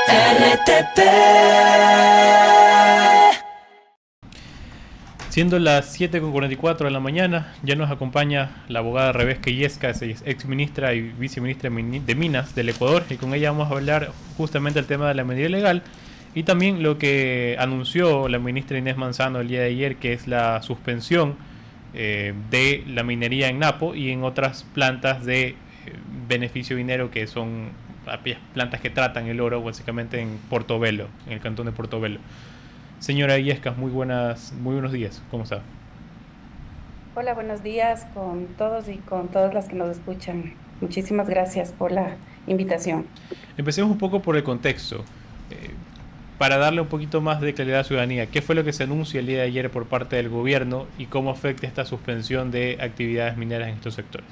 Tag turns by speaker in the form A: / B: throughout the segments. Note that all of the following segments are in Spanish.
A: RTP.
B: Siendo las 7:44 de la mañana, ya nos acompaña la abogada Rebeca Illescas, ex ministra y viceministra de Minas del Ecuador, y con ella vamos a hablar justamente del tema de la minería ilegal y también lo que anunció la ministra Inés Manzano el día de ayer, que es la suspensión de la minería en Napo y en otras plantas de beneficio minero, que son plantas que tratan el oro básicamente en Portobelo, en el cantón de Portobelo. Señora Illescas, muy buenos días, ¿cómo está?
C: Hola, buenos días con todos y con todas las que nos escuchan. Muchísimas gracias por la invitación.
B: Empecemos un poco por el contexto, eh, para darle un poquito más de claridad a la ciudadanía. ¿Qué fue lo que se anuncia el día de ayer por parte del gobierno y cómo afecta esta suspensión de actividades mineras en estos sectores?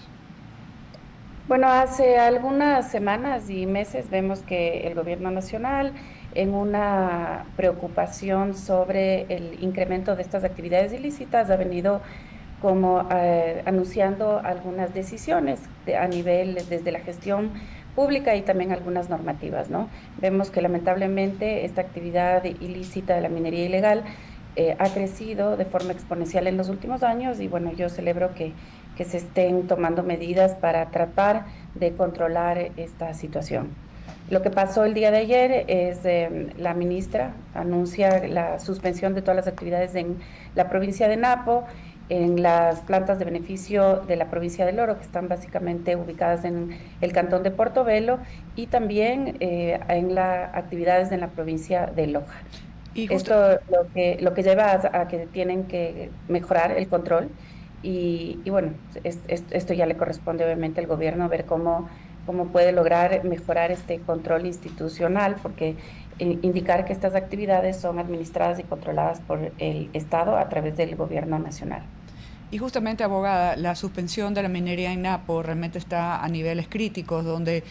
C: Bueno, hace algunas semanas y meses vemos que el gobierno nacional, en una preocupación sobre el incremento de estas actividades ilícitas, ha venido como anunciando algunas decisiones a nivel desde la gestión pública y también algunas normativas, ¿no? Vemos que lamentablemente esta actividad ilícita de la minería ilegal ha crecido de forma exponencial en los últimos años y bueno, yo celebro que se estén tomando medidas para tratar de controlar esta situación. Lo que pasó el día de ayer es la ministra anuncia la suspensión de todas las actividades en la provincia de Napo, en las plantas de beneficio de la provincia del Oro, que están básicamente ubicadas en el cantón de Portobelo, y también en las actividades en la provincia de Loja.
D: Y justo,
C: Esto lo que lleva a que tienen que mejorar el control y bueno, esto ya le corresponde obviamente al gobierno ver cómo puede lograr mejorar este control institucional, porque indicar que estas actividades son administradas y controladas por el Estado a través del gobierno nacional.
D: y justamente, abogada, la suspensión de la minería en Napo realmente está a niveles críticos, donde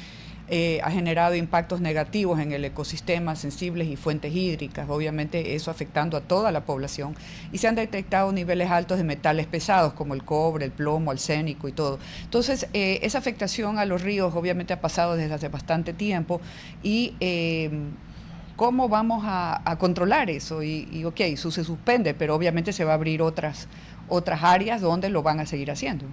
D: ha generado impactos negativos en el ecosistema, sensibles y fuentes hídricas, obviamente eso afectando a toda la población, y se han detectado niveles altos de metales pesados como el cobre, el plomo, arsénico y todo. Entonces, esa afectación a los ríos obviamente ha pasado desde hace bastante tiempo y ¿cómo vamos a controlar eso? Ok, eso se suspende, pero obviamente se va a abrir otras áreas donde lo van a seguir haciendo.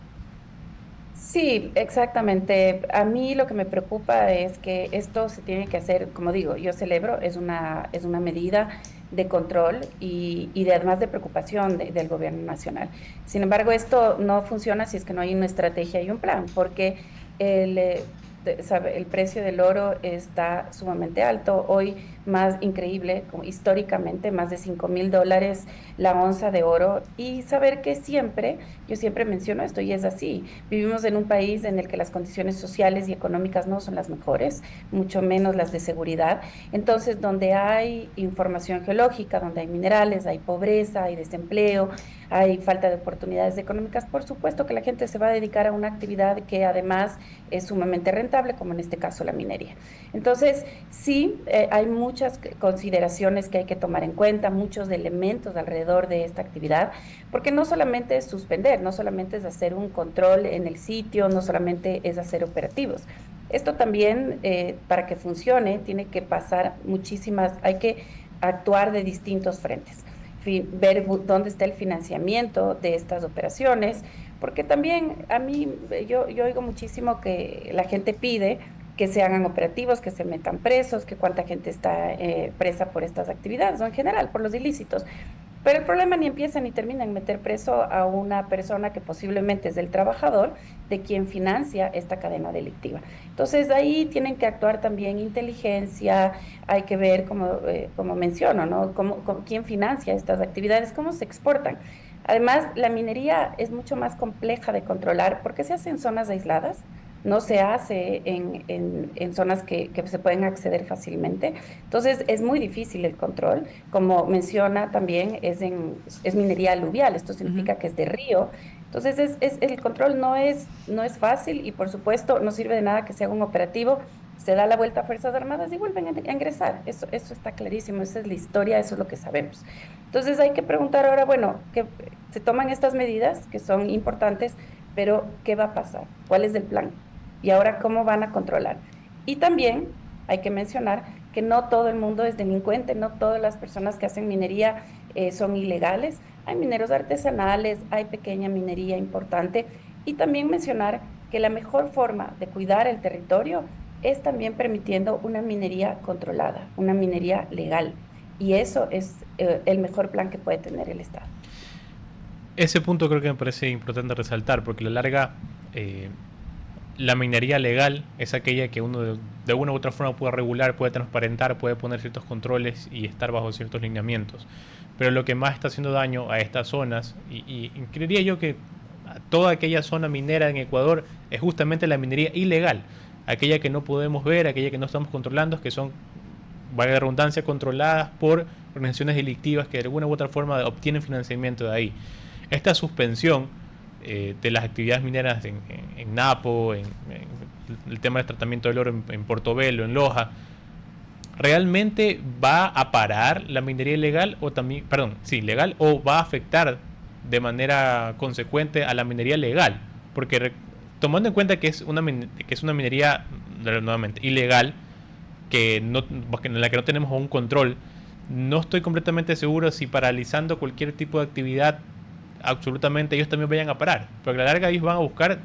C: Sí, exactamente. A mí lo que me preocupa es que esto se tiene que hacer, como digo, yo celebro, es una medida de control y de, además de preocupación del gobierno nacional. Sin embargo, esto no funciona si es que no hay una estrategia y un plan, porque el precio del oro está sumamente alto. Hoy más increíble, como históricamente, más de $5,000 la onza de oro. Y saber que siempre, yo siempre menciono esto y es así. Vivimos en un país en el que las condiciones sociales y económicas no son las mejores, mucho menos las de seguridad. Entonces, donde hay información geológica, donde hay minerales, hay pobreza, hay desempleo, hay falta de oportunidades económicas, por supuesto que la gente se va a dedicar a una actividad que además es sumamente rentable, como en este caso la minería. Entonces, sí, hay muchas consideraciones que hay que tomar en cuenta, muchos elementos alrededor de esta actividad, porque no solamente es suspender, no solamente es hacer un control en el sitio, no solamente es hacer operativos. Esto también, para que funcione, tiene que pasar muchísimas, hay que actuar de distintos frentes. Ver dónde está el financiamiento de estas operaciones, porque también a mí, yo oigo muchísimo que la gente pide que se hagan operativos, que se metan presos, que cuánta gente está presa por estas actividades, o en general por los ilícitos. Pero el problema ni empieza ni termina en meter preso a una persona que posiblemente es del trabajador, de quien financia esta cadena delictiva. Entonces ahí tienen que actuar también inteligencia, hay que ver, como menciono, ¿no? ¿Quién financia estas actividades? ¿Cómo se exportan? Además, la minería es mucho más compleja de controlar porque se hace en zonas aisladas, no se hace en zonas que se pueden acceder fácilmente. Entonces, es muy difícil el control. Como menciona también, es minería aluvial, esto
D: Ujú.
C: significa que es de río. Entonces, el control no es fácil y por supuesto no sirve de nada que se haga un operativo, se da la vuelta a Fuerzas Armadas y vuelven a ingresar. Eso está clarísimo, esa es la historia, eso es lo que sabemos. Entonces, hay que preguntar ahora, bueno, que se toman estas medidas que son importantes, pero ¿qué va a pasar? ¿Cuál es el plan? Y ahora, ¿cómo van a controlar? Y también hay que mencionar que no todo el mundo es delincuente, no todas las personas que hacen minería son ilegales. Hay mineros artesanales, hay pequeña minería importante. Y también mencionar que la mejor forma de cuidar el territorio es también permitiendo una minería controlada, una minería legal. Y eso es el mejor plan que puede tener el Estado.
B: Ese punto creo que me parece importante resaltar, porque a la larga la minería legal es aquella que uno de una u otra forma puede regular, puede transparentar, puede poner ciertos controles y estar bajo ciertos lineamientos. Pero lo que más está haciendo daño a estas zonas, y creería yo que a toda aquella zona minera en Ecuador, es justamente la minería ilegal, aquella que no podemos ver, aquella que no estamos controlando, que son, valga la redundancia, controladas por organizaciones delictivas que de alguna u otra forma obtienen financiamiento de ahí. Esta suspensión de las actividades mineras en Napo, en el tema del tratamiento del oro en Portobelo, en Loja, ¿realmente va a parar la minería ilegal o también, perdón, sí, legal, o va a afectar de manera consecuente a la minería legal? Porque tomando en cuenta que es una minería nuevamente ilegal, en la que no tenemos un control, no estoy completamente seguro si paralizando cualquier tipo de actividad absolutamente ellos también vayan a parar, porque a la larga ellos van a buscar,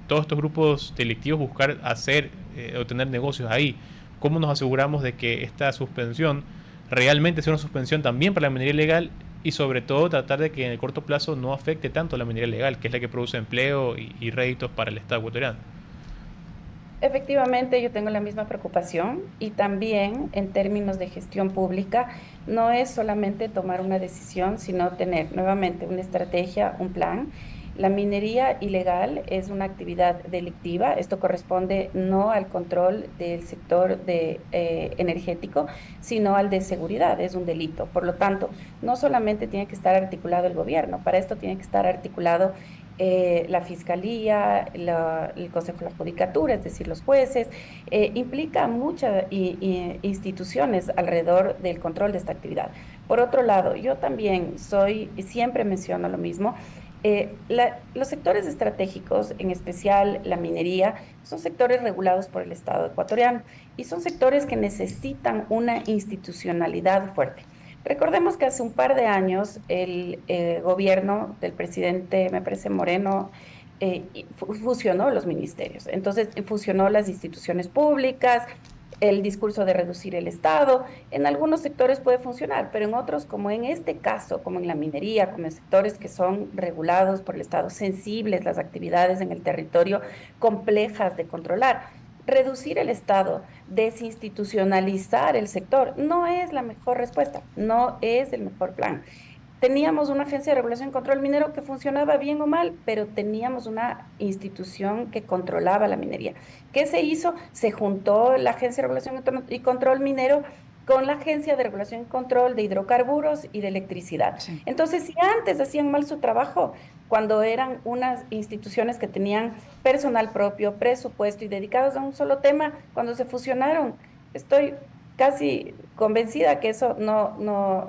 B: todos estos grupos delictivos, buscar hacer o tener negocios ahí. ¿Cómo nos aseguramos de que esta suspensión realmente sea una suspensión también para la minería ilegal y sobre todo tratar de que en el corto plazo no afecte tanto a la minería ilegal, que es la que produce empleo y réditos para el Estado ecuatoriano?
C: Efectivamente, yo tengo la misma preocupación y también en términos de gestión pública, no es solamente tomar una decisión, sino tener nuevamente una estrategia, un plan. La minería ilegal es una actividad delictiva. Esto corresponde no al control del sector energético, sino al de seguridad. Es un delito. Por lo tanto, no solamente tiene que estar articulado el gobierno, para esto tiene que estar articulado la Fiscalía, el Consejo de la Judicatura, es decir, los jueces, implica muchas instituciones alrededor del control de esta actividad. Por otro lado, yo también siempre menciono lo mismo, los sectores estratégicos, en especial la minería, son sectores regulados por el Estado ecuatoriano y son sectores que necesitan una institucionalidad fuerte. Recordemos que hace un par de años el gobierno del presidente, me parece Moreno, fusionó los ministerios. Entonces, fusionó las instituciones públicas, el discurso de reducir el Estado. En algunos sectores puede funcionar, pero en otros, como en este caso, como en la minería, como en sectores que son regulados por el Estado, sensibles las actividades en el territorio, complejas de controlar. Reducir el Estado, desinstitucionalizar el sector, no es la mejor respuesta, no es el mejor plan. Teníamos una agencia de regulación y control minero que funcionaba bien o mal, pero teníamos una institución que controlaba la minería. ¿Qué se hizo? Se juntó la agencia de regulación y control minero con la Agencia de Regulación y Control de Hidrocarburos y de Electricidad.
D: Sí.
C: Entonces, si antes hacían mal su trabajo, cuando eran unas instituciones que tenían personal propio, presupuesto y dedicados a un solo tema, cuando se fusionaron, estoy casi convencida que eso no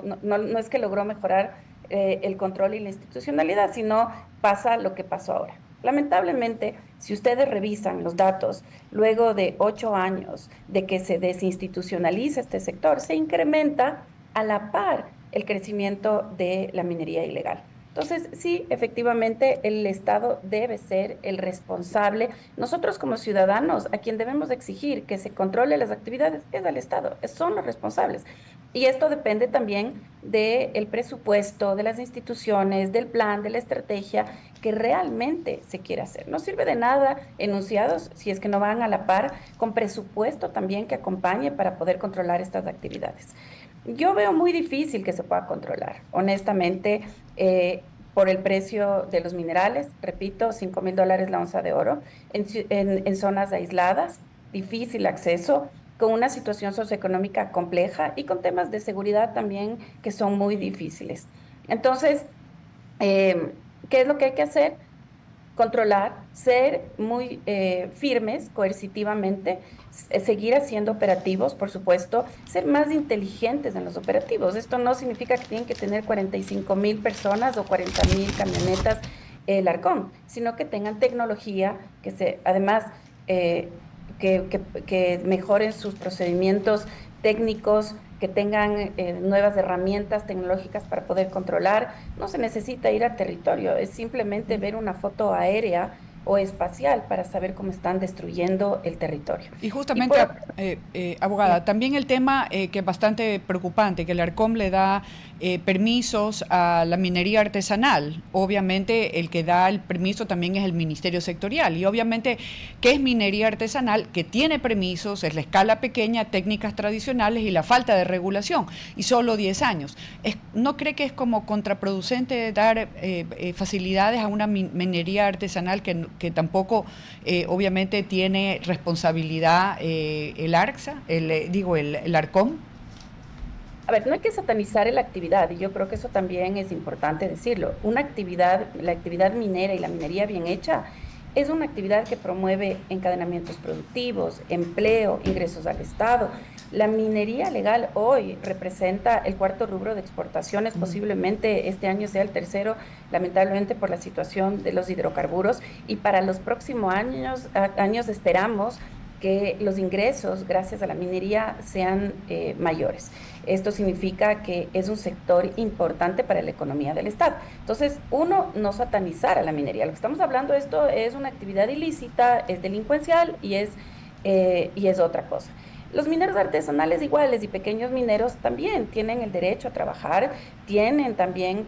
C: es que logró mejorar el control y la institucionalidad, sino pasa lo que pasó ahora. Lamentablemente, si ustedes revisan los datos, luego de 8 años de que se desinstitucionaliza este sector, se incrementa a la par el crecimiento de la minería ilegal. Entonces, sí, efectivamente, el Estado debe ser el responsable. Nosotros como ciudadanos, a quien debemos exigir que se controle las actividades es al Estado, son los responsables. Y esto depende también del presupuesto, de las instituciones, del plan, de la estrategia que realmente se quiere hacer. No sirve de nada enunciados si es que no van a la par con presupuesto también que acompañe para poder controlar estas actividades. Yo veo muy difícil que se pueda controlar, honestamente, por el precio de los minerales, repito, $5,000 la onza de oro, en zonas aisladas, difícil acceso, con una situación socioeconómica compleja y con temas de seguridad también que son muy difíciles. Entonces, ¿qué es lo que hay que hacer? Controlar, ser muy firmes coercitivamente, seguir haciendo operativos, por supuesto, ser más inteligentes en los operativos. Esto no significa que tienen que tener 45,000 personas o 40,000 camionetas Larcón, sino que tengan tecnología, además que mejoren sus procedimientos técnicos, que tengan nuevas herramientas tecnológicas para poder controlar. No se necesita ir al territorio, es simplemente ver una foto aérea o espacial para saber cómo están destruyendo el territorio.
D: Y justamente, abogada, también el tema que es bastante preocupante, que el ARCOM le da permisos a la minería artesanal. Obviamente el que da el permiso también es el Ministerio Sectorial. Y obviamente, ¿qué es minería artesanal? Que tiene permisos, es la escala pequeña, técnicas tradicionales y la falta de regulación. Y solo 10 años. ¿No cree que es como contraproducente dar facilidades a una minería artesanal que tampoco obviamente tiene responsabilidad el ARCSA, el ARCOM?
C: A ver, no hay que satanizar la actividad, y yo creo que eso también es importante decirlo. Una actividad, la actividad minera y la minería bien hecha, es una actividad que promueve encadenamientos productivos, empleo, ingresos al Estado. La minería legal hoy representa el cuarto rubro de exportaciones, posiblemente este año sea el tercero, lamentablemente por la situación de los hidrocarburos, y para los próximos años esperamos que los ingresos gracias a la minería sean mayores. Esto significa que es un sector importante para la economía del Estado. Entonces, uno, no satanizar a la minería. Lo que estamos hablando, esto es una actividad ilícita, es delincuencial y es otra cosa. Los mineros artesanales iguales y pequeños mineros también tienen el derecho a trabajar, tienen también,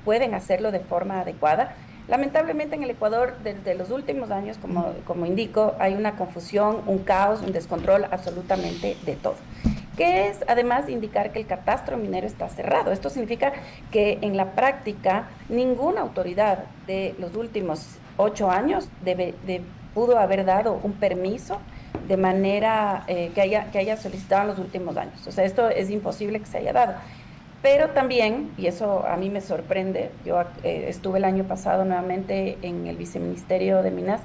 C: pueden hacerlo de forma adecuada. Lamentablemente en el Ecuador, desde los últimos años, como indico, hay una confusión, un caos, un descontrol absolutamente de todo. Que es además indicar que el catastro minero está cerrado. Esto significa que en la práctica ninguna autoridad de los últimos 8 años pudo haber dado un permiso de manera que haya solicitado en los últimos años. O sea, esto es imposible que se haya dado. Pero también, y eso a mí me sorprende, yo estuve el año pasado nuevamente en el Viceministerio de Minas,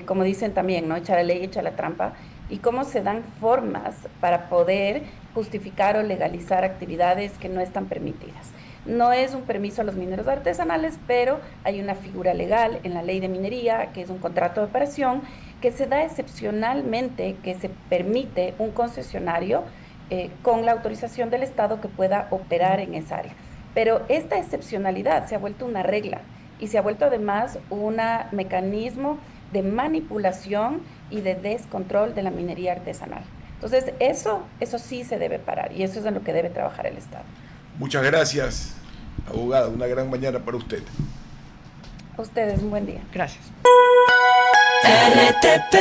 C: como dicen también, ¿no? Echa la ley, echa la trampa, y cómo se dan formas para poder justificar o legalizar actividades que no están permitidas. No es un permiso a los mineros artesanales, pero hay una figura legal en la ley de minería, que es un contrato de operación, que se da excepcionalmente, que se permite un concesionario con la autorización del Estado que pueda operar en esa área. Pero esta excepcionalidad se ha vuelto una regla y se ha vuelto además un mecanismo de manipulación y de descontrol de la minería artesanal. Entonces, eso sí se debe parar y eso es en lo que debe trabajar el Estado.
A: Muchas gracias, abogada. Una gran mañana para usted.
C: A ustedes, un buen día.
D: Gracias.
E: RTP